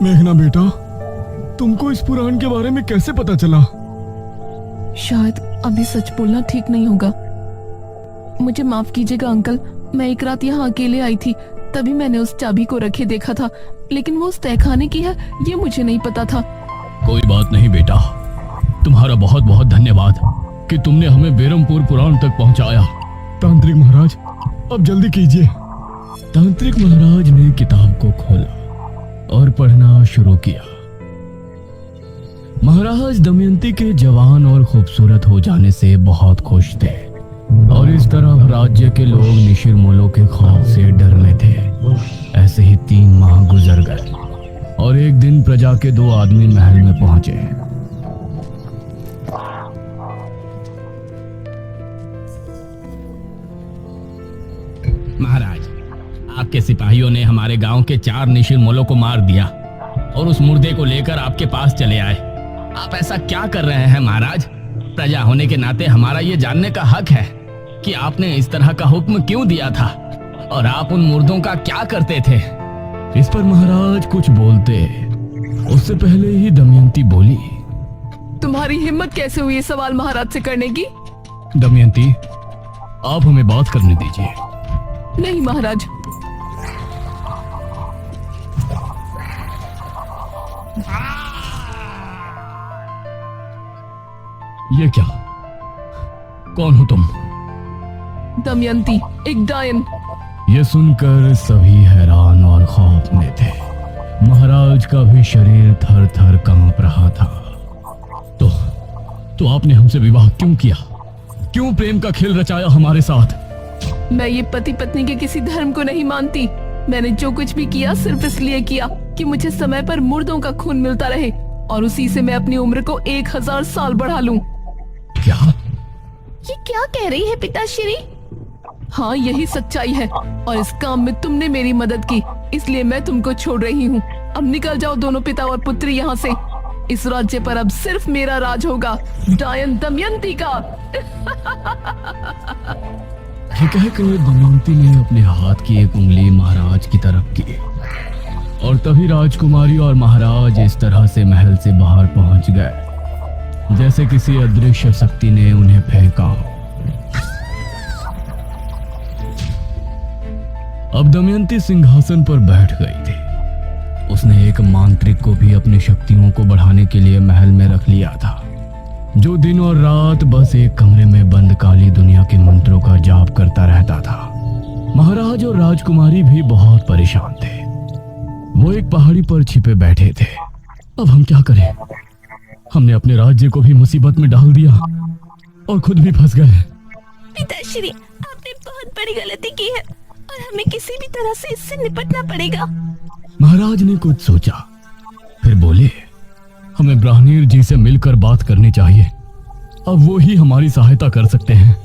मेघना बेटा, तुमको इस पुराण के बारे में कैसे पता चला? शायद अभी सच बोलना ठीक नहीं होगा। मुझे माफ कीजिएगा अंकल, मैं एक रात यहाँ अकेले आई थी, तभी मैंने उस चाबी को रखे देखा था, लेकिन वो उस तहखाने की है ये मुझे नहीं पता था। कोई बात नहीं बेटा, तुम्हारा बहुत बहुत धन्यवाद कि तुमने हमें बेरमपुर पुराण तक पहुंचाया। तांत्रिक महाराज, अब जल्दी कीजिए। तांत्रिक महाराज ने किताब को खोला और पढ़ना शुरू किया। महाराज दमयंती के जवान और खूबसूरत हो जाने से बहुत खुश थे और इस तरह राज्य के लोग निशिर-मोलों के खौफ से डर में थे। ऐसे ही 3 माह गुजर गए और एक दिन प्रजा के 2 आदमी महल में पहुंचे। महाराज, आपके सिपाहियों ने हमारे गांव के 4 निशिर-मोलों को मार दिया और उस मुर्दे को लेकर आपके पास चले आए। आप ऐसा क्या कर रहे हैं महाराज? प्रजा होने के नाते हमारा ये जानने का हक है कि आपने इस तरह का हुक्म क्यों दिया था और आप उन मुर्दों का क्या करते थे? इस पर महाराज कुछ बोलते उससे पहले ही दमयंती बोली, तुम्हारी हिम्मत कैसे हुई ये सवाल महाराज से करने की? दमयंती, आप हमें बात करने दीजिए। नहीं महाराज, ये क्या? कौन हो तुम? दमयंती, एक डायन। ये सुनकर सभी हैरान और खौफ में थे। महाराज का भी शरीर थर थर कांप रहा था। तो आपने हमसे विवाह क्यों किया? क्यों प्रेम का खेल रचाया हमारे साथ? मैं ये पति पत्नी के किसी धर्म को नहीं मानती। मैंने जो कुछ भी किया सिर्फ इसलिए किया कि मुझे समय पर मुर्दों का खून मिलता रहे और उसी से मैं अपनी उम्र को 1000 साल बढ़ा लूं। क्या? ये क्या कह रही है पिताश्री? हाँ, यही सच्चाई है और इस काम में तुमने मेरी मदद की, इसलिए मैं तुमको छोड़ रही हूँ। अब निकल जाओ दोनों पिता और पुत्री यहाँ से। इस राज्य पर अब सिर्फ मेरा राज होगा, डायन दमयंती का। ये कहकर दमयंती ने अपने हाथ की एक उंगली महाराज की तरफ की और तभी राजकुमारी और महाराज इस तरह से महल से बाहर पहुंच गए जैसे किसी अदृश्य शक्ति ने उन्हें फेंका। अब दमयंती सिंहासन पर बैठ गई थी। उसने एक मांत्रिक को भी अपनी शक्तियों को बढ़ाने के लिए महल में रख लिया था, जो दिन और रात बस एक कमरे में बंद काली दुनिया के मंत्रों का जाप करता रहता था। महाराज और राजकुमारी भी बहुत परेशान थे। वो एक पहाड़ी पर छिपे बैठे थे। अब हम क्या करें? हमने अपने राज्य को भी मुसीबत में डाल दिया और खुद भी फंस गए। पिताश्री, आपने बहुत बड़ी गलती की है और हमें किसी भी तरह से इससे निपटना पड़ेगा। महाराज ने कुछ सोचा, फिर बोले, हमें ब्राह्मण जी से मिलकर बात करनी चाहिए। अब वो ही हमारी सहायता कर सकते हैं।